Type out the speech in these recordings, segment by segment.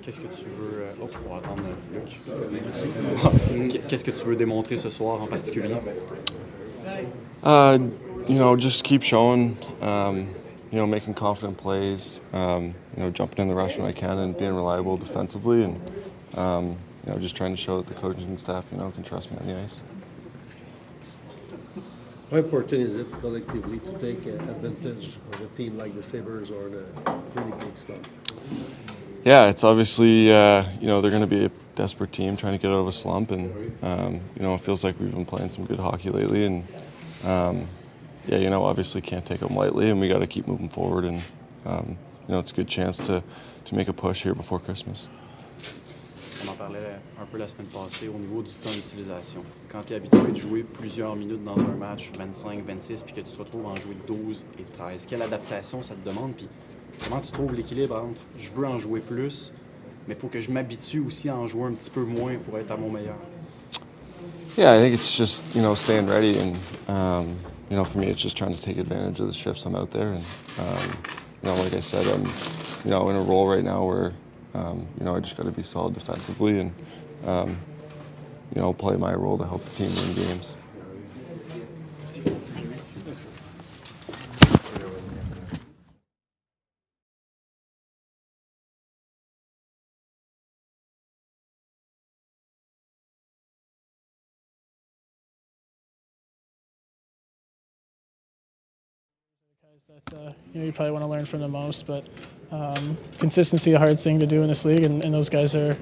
Qu'est-ce que tu veux... on va attendre Luc. Merci. Qu'est-ce que tu veux démontrer ce soir en particulier? Just keep showing, making confident plays, jumping in the rush when I can and being reliable defensively and, just trying to show that the coaching staff, can trust me on the ice. How important is it collectively to take advantage of a team like the Sabres or the really big stuff? Yeah, it's obviously, they're going to be a desperate team trying to get out of a slump, and, it feels like we've been playing some good hockey lately, and, obviously can't take them lightly, and we got to keep moving forward, and, it's a good chance to make a push here before Christmas. On en parlait un peu la semaine passée au niveau du temps d'utilisation. Quand tu es habitué de jouer plusieurs minutes dans un match, 25, 26, puis que tu te retrouves à en jouer 12 et 13, quelle adaptation ça te demande? Puis comment tu trouves l'équilibre entre je veux en jouer plus, mais il faut que je m'habitue aussi à en jouer un petit peu moins pour être à mon meilleur? Yeah, I think it's just, staying ready, and, for me it's just trying to take advantage of the shifts I'm out there, and, like I said, I'm, in a role right now where, I just got to be solid defensively and, play my role to help the team win games. That you probably want to learn from the most, but consistency is a hard thing to do in this league, and those guys are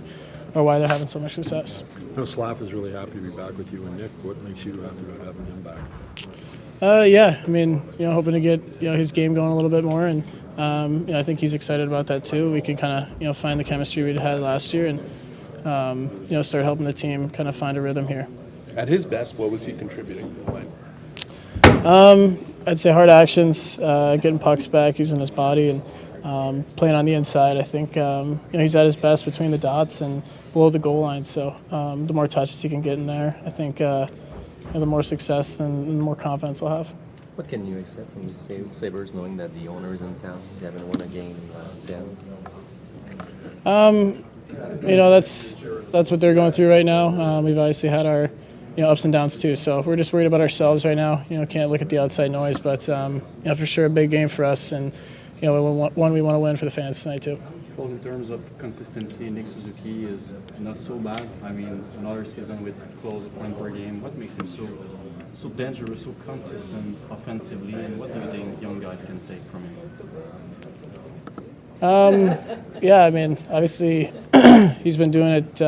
why they're having so much success. Slap is really happy to be back with you and Nick. What makes you happy about having him back? Hoping to get his game going a little bit more, and I think he's excited about that too. We can kind of find the chemistry we had last year, and start helping the team kind of find a rhythm here. At his best, what was he contributing to the line? I'd say hard actions, getting pucks back, using his body, and playing on the inside. I think he's at his best between the dots and below the goal line. So the more touches he can get in there, I think the more success and the more confidence he'll have. What can you expect from the Sabres, knowing that the owner is in town? You haven't won a game in the last 10. That's what they're going through right now. We've obviously had our ups and downs too. So we're just worried about ourselves right now. Can't look at the outside noise, but for sure a big game for us, and one we want to win for the fans tonight too. Well, in terms of consistency, Nick Suzuki is not so bad. I mean, another season with close a point per game. What makes him so dangerous, so consistent offensively, and what do you think young guys can take from him? Obviously he's been doing it.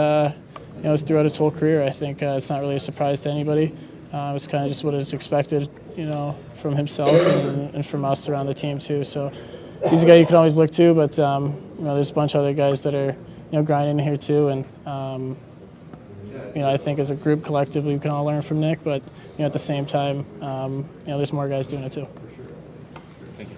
Throughout his whole career. I think it's not really a surprise to anybody. It's kind of just what is expected, from himself and from us around the team too. So he's a guy you can always look to, but there's a bunch of other guys that are grinding here too, and I think as a group collectively we can all learn from Nick, but at the same time, there's more guys doing it too. Thank you.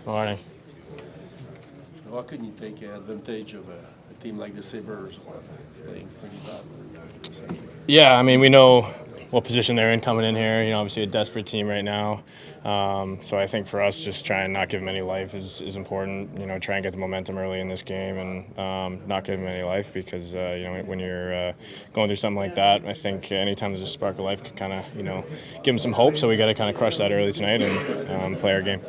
Morning. How can you take advantage of a team like the Sabres playing pretty bad? Yeah, I mean, we know what position they're in coming in here. Obviously a desperate team right now. So I think for us, just try and not give them any life is important. Try and get the momentum early in this game and not give them any life because, when you're going through something like that, I think anytime there's a spark of life can kind of, give them some hope. So we got to kind of crush that early tonight and play our game.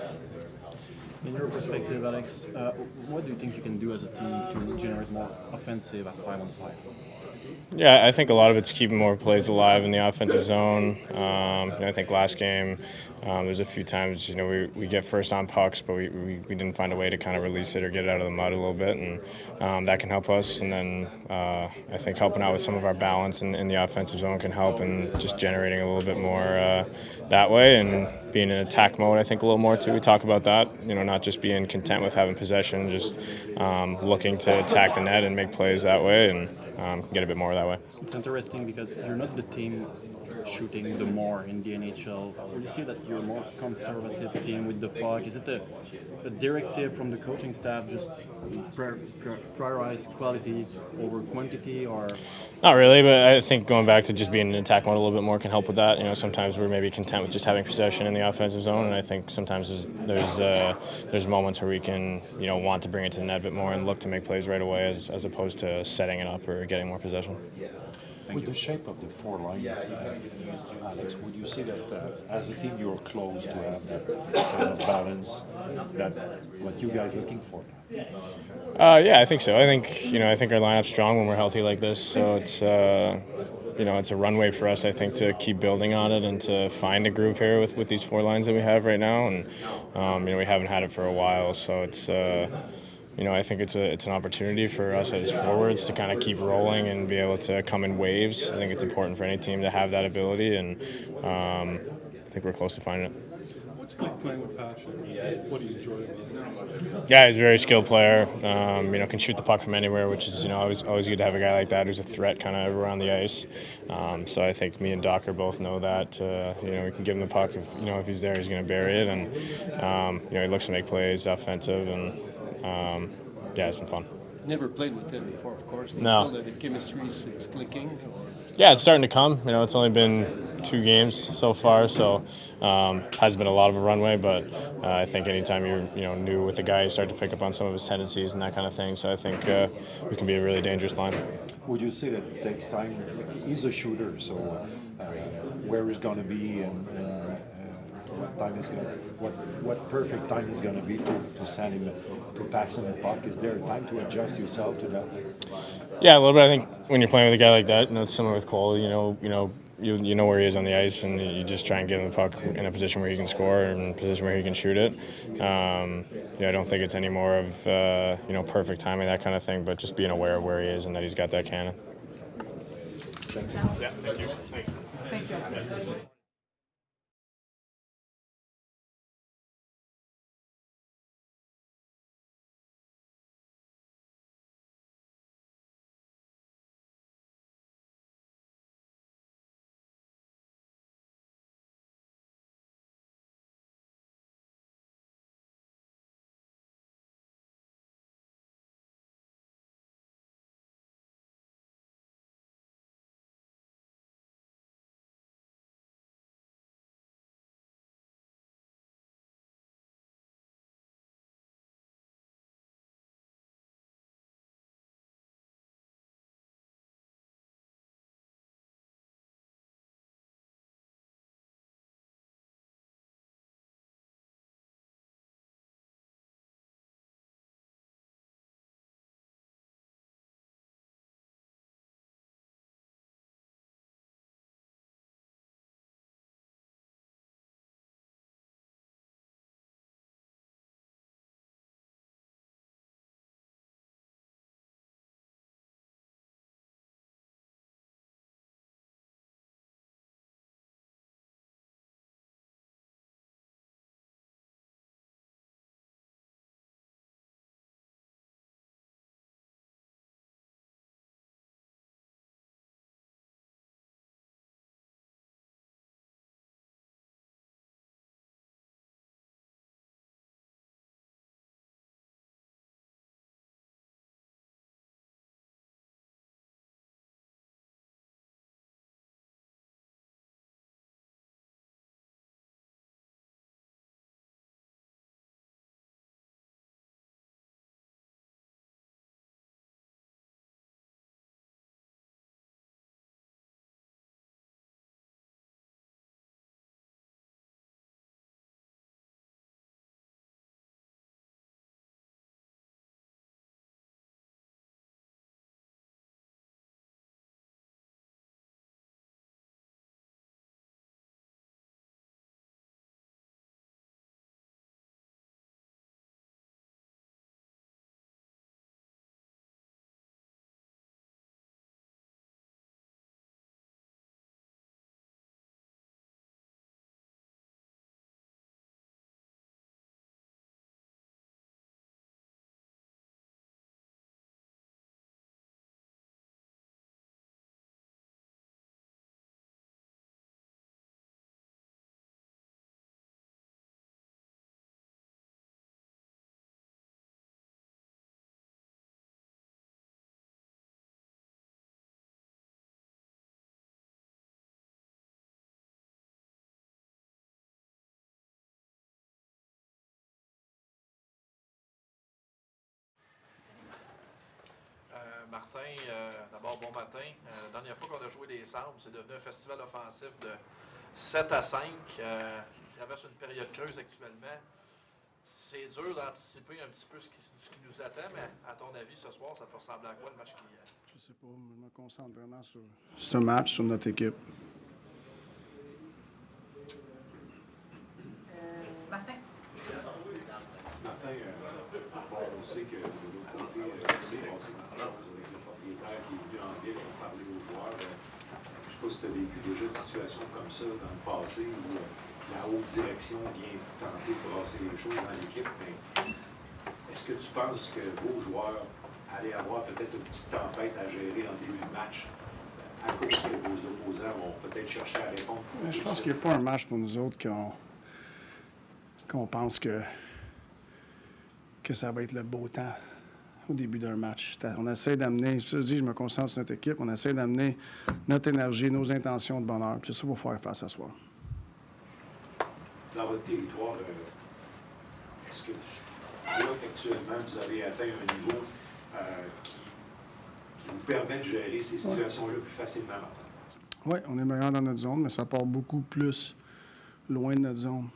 In your perspective, Alex, what do you think you can do as a team to generate more offensive at 5-on-5? Yeah, I think a lot of it's keeping more plays alive in the offensive zone. I think last game, there's a few times, we get first on pucks, but we didn't find a way to kind of release it or get it out of the mud a little bit, and that can help us. And then I think helping out with some of our balance in the offensive zone can help, and just generating a little bit more that way, and being in attack mode, I think a little more too. We talk about that, not just being content with having possession, just looking to attack the net and make plays that way, and get a bit more that way. It's interesting because you're not the team shooting the more in the NHL. Would you say that you're a more conservative team with the puck? Is it a directive from the coaching staff, just prioritize quality over quantity, or? Not really, but I think going back to just being in attack mode a little bit more can help with that. Sometimes we're maybe content with just having possession in the offensive zone, and I think sometimes there's moments where we can want to bring it to the net a bit more and look to make plays right away as opposed to setting it up or getting more possession. With the shape of the four lines, Alex, would you say that as a team you're close to have that kind of balance that what you guys looking for? Yeah, I think so. I think our lineup's strong when we're healthy like this. So it's it's a runway for us, I think, to keep building on it and to find a groove here with these four lines that we have right now. And we haven't had it for a while, so it's. I think it's an opportunity for us as forwards to kind of keep rolling and be able to come in waves. I think it's important for any team to have that ability, and I think we're close to finding it. What's it like playing with passion? What do you enjoy about it? Yeah, he's a very skilled player. Can shoot the puck from anywhere, which is always good to have a guy like that who's a threat kind of around the ice. So I think me and Docker both know that. We can give him the puck if he's there, he's going to bury it, and he looks to make plays offensive, and yeah, it's been fun. Never played with him before, of course. Do you No. feel that the chemistry is clicking? Or? Yeah, it's starting to come. It's only been 2 games so far, so hasn't been a lot of a runway. But I think anytime you're new with a guy, you start to pick up on some of his tendencies and that kind of thing. So I think we can be a really dangerous line. Would you say that it takes time? He's a shooter, so where he's going to be and what time is going, what perfect time is going to be to send him to pass him the puck? Is there a time to adjust yourself to that? Yeah, a little bit. I think when you're playing with a guy like that, it's similar with Cole. You know where he is on the ice, and you just try and get him the puck in a position where he can score and in a position where he can shoot it. I don't think it's any more of perfect timing, that kind of thing, but just being aware of where he is and that he's got that cannon. Thanks. Yeah, thank you. Thanks. D'abord, bon matin. La dernière fois qu'on a joué les Sabres, c'est devenu un festival offensif de 7 à 5. Il traverse une période creuse actuellement. C'est dur d'anticiper un petit peu ce qui nous attend, mais à ton avis, ce soir, ça peut ressembler à quoi le match qui... Je sais pas, je me concentre vraiment sur ce match, sur notre équipe. Martin. Martin, on sait que de l'autre côté, c'est passé quelque chose avec le propriétaire qui est venu en ville pour parler aux joueurs. Je ne sais pas si tu as vécu déjà une situation comme ça dans le passé où la haute direction vient tenter de brasser les choses dans l'équipe, mais est-ce que tu penses que vos joueurs allaient avoir peut-être une petite tempête à gérer en début de match à cause que vos opposants vont peut-être chercher à répondre? Je pense qu'il n'y a pas un match pour nous autres qu'on pense que ça va être le beau temps au début d'un match. On essaie d'amener, je me concentre sur notre équipe, on essaie d'amener notre énergie, nos intentions de bonheur. C'est ça qu'il faut faire face à soi. Dans votre territoire, est-ce que actuellement, vous avez atteint un niveau qui vous permet de gérer ces situations-là plus facilement maintenant? Oui, on est meilleur dans notre zone, mais ça part beaucoup plus loin de notre zone.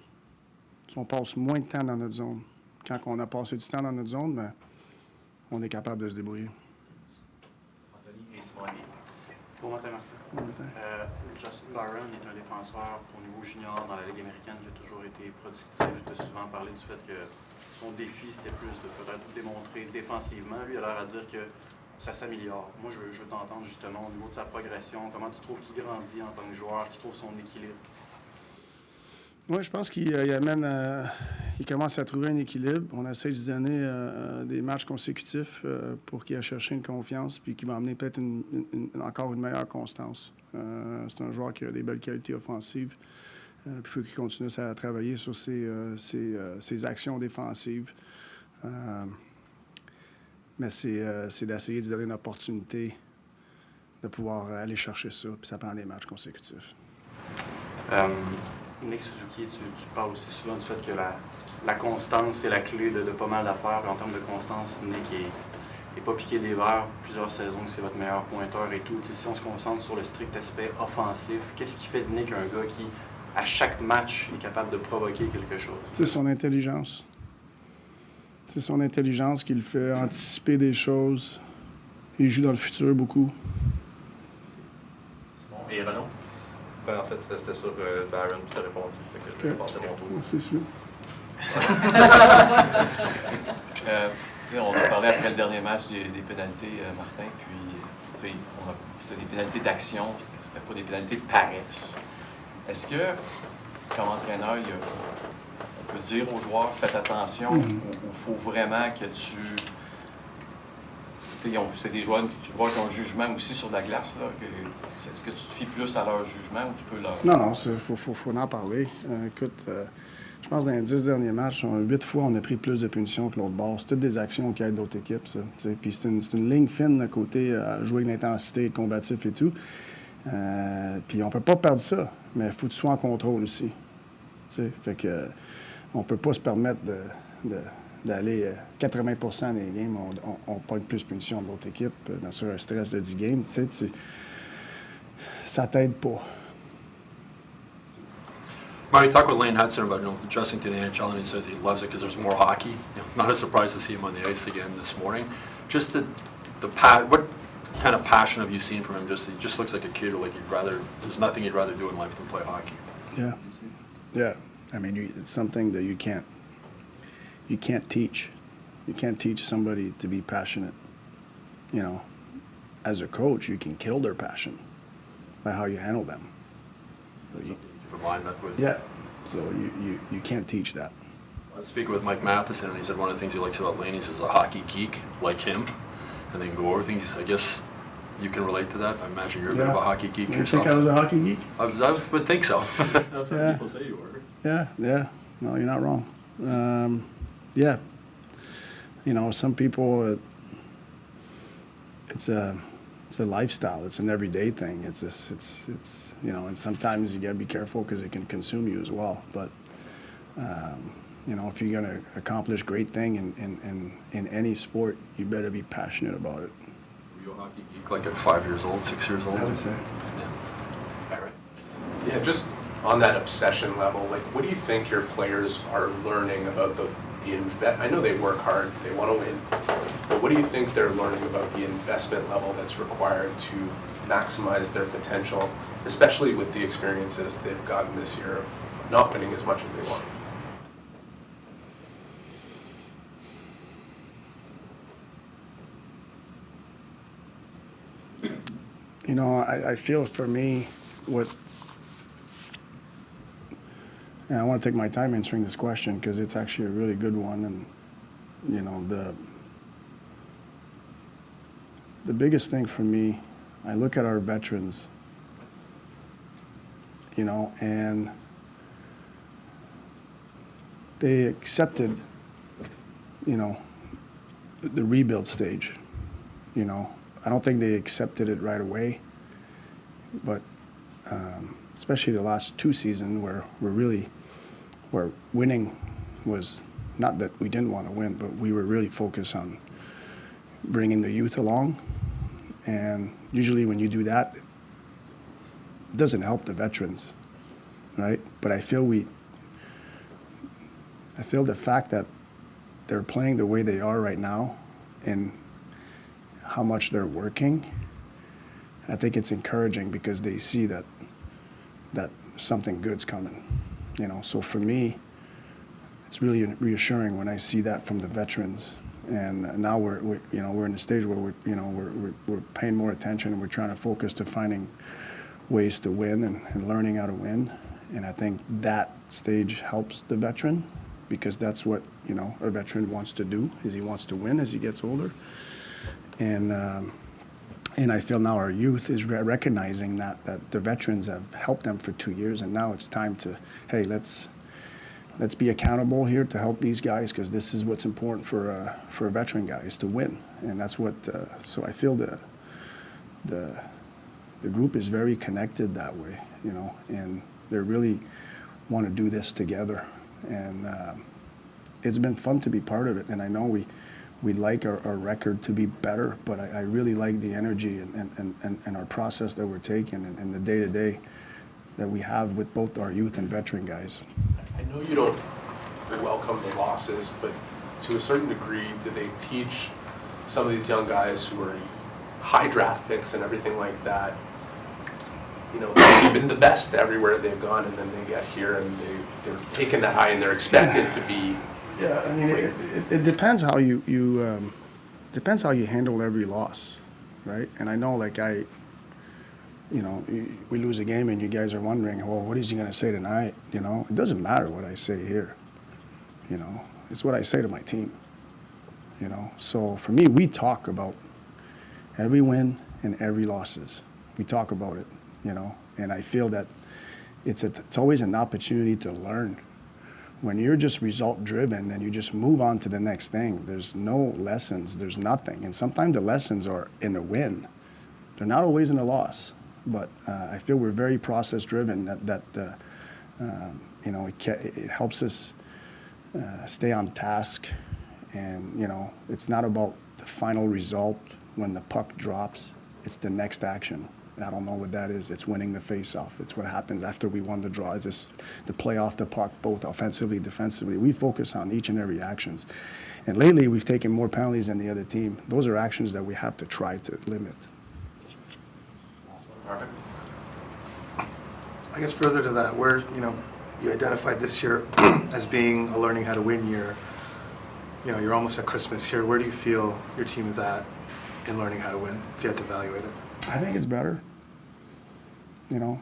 On passe moins de temps dans notre zone. Quand on a passé du temps dans notre zone, ben, on est capable de se débrouiller. Anthony et Simoni. Bon matin, Martin. Bon matin. Justin Barron est un défenseur au niveau junior dans la Ligue américaine qui a toujours été productif. Tu as souvent parlé du fait que son défi, c'était plus de peut-être démontrer défensivement. Lui, il a l'air à dire que ça s'améliore. Moi, je veux t'entendre justement au niveau de sa progression. Comment tu trouves qu'il grandit en tant que joueur, qu'il trouve son équilibre? Oui, je pense qu'il il commence à trouver un équilibre. On essaie de se donner des matchs consécutifs pour qu'il aille chercher une confiance puis qu'il va amener peut-être encore une meilleure constance. C'est un joueur qui a des belles qualités offensives. Puis il faut qu'il continue à travailler sur ses actions défensives. Mais c'est d'essayer de donner une opportunité de pouvoir aller chercher ça, puis ça prend des matchs consécutifs. Nick Suzuki, tu parles aussi souvent du fait que la constance est la clé de pas mal d'affaires. En termes de constance, Nick n'est pas piqué des verres. Plusieurs saisons que c'est votre meilleur pointeur et tout. T'sais, si on se concentre sur le strict aspect offensif, qu'est-ce qui fait de Nick un gars qui, à chaque match, est capable de provoquer quelque chose? C'est son intelligence. C'est son intelligence qui le fait anticiper des choses. Il joue dans le futur beaucoup. Simon et Renaud? Ben, en fait, c'était sur Barron qui t'a répondu. Fait que je vais passer mon tour. C'est sûr. On a parlé après le dernier match des pénalités, Martin, puis c'était des pénalités d'action, c'était pas des pénalités de paresse. Est-ce que, comme entraîneur, on peut dire aux joueurs, faites attention, ou il faut vraiment que c'est des joueurs qui ont un jugement aussi sur la glace. Est-ce que tu te fies plus à leur jugement ou tu peux leur... Non, il faut en parler. Écoute, je pense que dans les 10 derniers matchs, 8 fois, on a pris plus de punitions que l'autre bord. C'est toutes des actions qui aident l'autre équipe, ça. Puis c'est une ligne fine à côté, à jouer avec l'intensité, combatif et tout. Puis on peut pas perdre ça, mais il faut que tu sois en contrôle aussi. Fait que on peut pas se permettre d'aller 80% des games, on pogne plus de punitions de l'autre équipe sur un stress de 10 games. Ça t'aide pas. Marty, talk with Lane Hudson about adjusting to the NHL, and he says he loves it because there's more hockey. Not a surprise to see him on the ice again this morning. Just what kind of passion have you seen from him? He just looks like a kid, like there's nothing he'd rather do in life than play hockey. Yeah. I mean, it's something that you can't teach. You can't teach somebody to be passionate. As a coach, you can kill their passion by how you handle them. Yeah, so you can't teach that. I was speaking with Mike Matheson, and he said one of the things he likes about Lane is he's a hockey geek like him, and then go over things. I guess you can relate to that. I imagine you're a bit of a hockey geek yourself. You think I was a hockey geek? I would think so. I've heard people say you were. Yeah. No, you're not wrong. Some people, it's a lifestyle. It's an everyday thing. It's and sometimes you gotta be careful because it can consume you as well. But if you're gonna accomplish great thing in any sport, you better be passionate about it. Were you a hockey geek like at 5 years old, 6 years old? I would say. Barron? Yeah, just on that obsession level, like, what do you think your players are learning about I know they work hard, they want to win, but what do you think they're learning about the investment level that's required to maximize their potential, especially with the experiences they've gotten this year of not winning as much as they want? You know, I feel for me, and I want to take my time answering this question because it's actually a really good one. And, you know, the biggest thing for me, I look at our veterans, you know, and they accepted, you know, the rebuild stage, you know. I don't think they accepted it right away, but especially the last 2 seasons where winning was not that we didn't want to win, but we were really focused on bringing the youth along. And usually when you do that, it doesn't help the veterans, right? But I feel the fact that they're playing the way they are right now and how much they're working, I think it's encouraging because they see that something good's coming, you know. So for me, it's really reassuring when I see that from the veterans. And now we're in a stage where we're paying more attention and we're trying to focus to finding ways to win and learning how to win. And I think that stage helps the veteran because that's what, you know, a veteran wants to do, is he wants to win as he gets older. And I feel now our youth is recognizing that the veterans have helped them for 2 years, and now it's time to, hey, let's be accountable here to help these guys because this is what's important for a veteran guy is to win, and that's what. So I feel the group is very connected that way, you know, and they really want to do this together, and it's been fun to be part of it, and I know we'd like our record to be better, but I really like the energy and our process that we're taking and the day-to-day that we have with both our youth and veteran guys. I know you don't welcome the losses, but to a certain degree, do they teach some of these young guys who are high draft picks and everything like that, you know, they've been the best everywhere they've gone, and then they get here and they're taking that high and they're expected to be. Yeah, I mean, it depends how you depends how you handle every loss, right? And I know, like you know, we lose a game and you guys are wondering, well, what is he going to say tonight? You know, it doesn't matter what I say here. You know, it's what I say to my team. You know, so for me, we talk about every win and every losses. We talk about it. You know, and I feel that it's always an opportunity to learn. When you're just result-driven and you just move on to the next thing, there's no lessons, there's nothing. And sometimes the lessons are in a win. They're not always in a loss. But I feel we're very process-driven, you know, it helps us stay on task. And, you know, it's not about the final result when the puck drops. It's the next action. I don't know what that is. It's winning the face-off. It's what happens after we won the draw. It's just the play off the puck, both offensively, defensively. We focus on each and every actions. And lately, we've taken more penalties than the other team. Those are actions that we have to try to limit. Perfect. I guess further to that, where, you know, you identified this year as being a learning how to win year. You know, you're almost at Christmas here. Where do you feel your team is at in learning how to win, if you had to evaluate it? I think it's better. You know.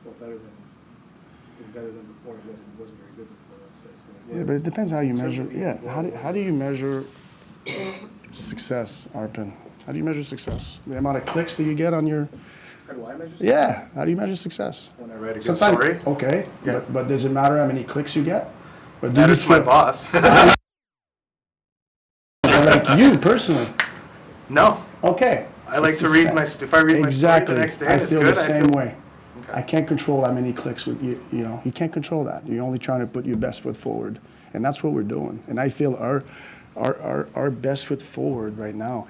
Well, better than before. It wasn't very good before, let's say. So Yeah, but it depends how you measure. Yeah, how do you measure success, Arpin? How do you measure success? The amount of clicks that you get on your. How do I measure success? Yeah, how do you measure success? When I write a good Sometimes, story. okay, Yeah. but does it matter how many clicks you get? But That is my boss. Like you personally. No. Okay. I like to read if I read my story the next day, I and it's feel good. the same way. I can't control how many clicks with you. You know, you can't control that. You're only trying to put your best foot forward, and that's what we're doing. And I feel our best foot forward right now.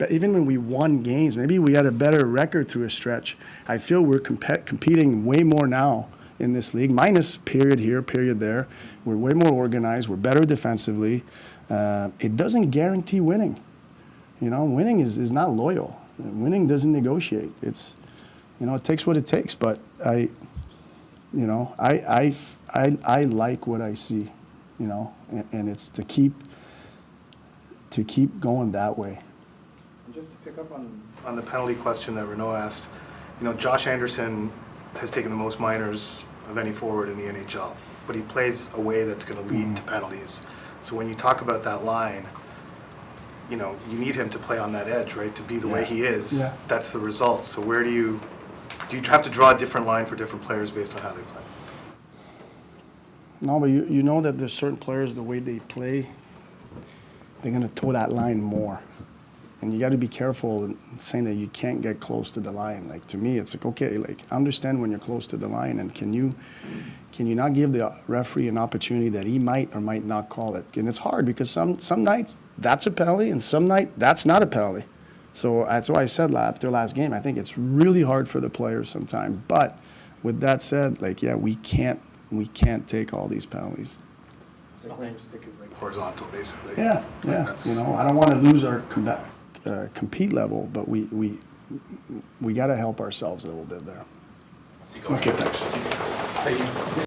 Even when we won games, maybe we had a better record through a stretch. I feel we're competing way more now in this league, minus period here, period there. We're way more organized. We're better defensively. It doesn't guarantee winning. You know, winning is not loyal. Winning doesn't negotiate. It's, you know, it takes what it takes. But I like what I see, you know, and it's to keep going that way. And just to pick up on the penalty question that Renaud asked, you know, Josh Anderson has taken the most minors of any forward in the NHL, but he plays a way that's going to lead to penalties. So when you talk about that line, you know, you need him to play on that edge, right? To be the way he is. Yeah. That's the result. So where do you have to draw a different line for different players based on how they play? No, but you know that there's certain players, the way they play, they're going to toe that line more. And you got to be careful in saying that you can't get close to the line. Like, to me, it's like, okay, like, understand when you're close to the line, and can you not give the referee an opportunity that he might or might not call it? And it's hard because some nights that's a penalty and some night that's not a penalty. So that's why I said after last game, I think it's really hard for the players sometimes. But with that said, like, yeah, we can't take all these penalties. It's like your stick is like horizontal, basically. Yeah, yeah. You know, I don't want to lose our compete level, but we got to help ourselves a little bit there. Okay, thanks. Thank you.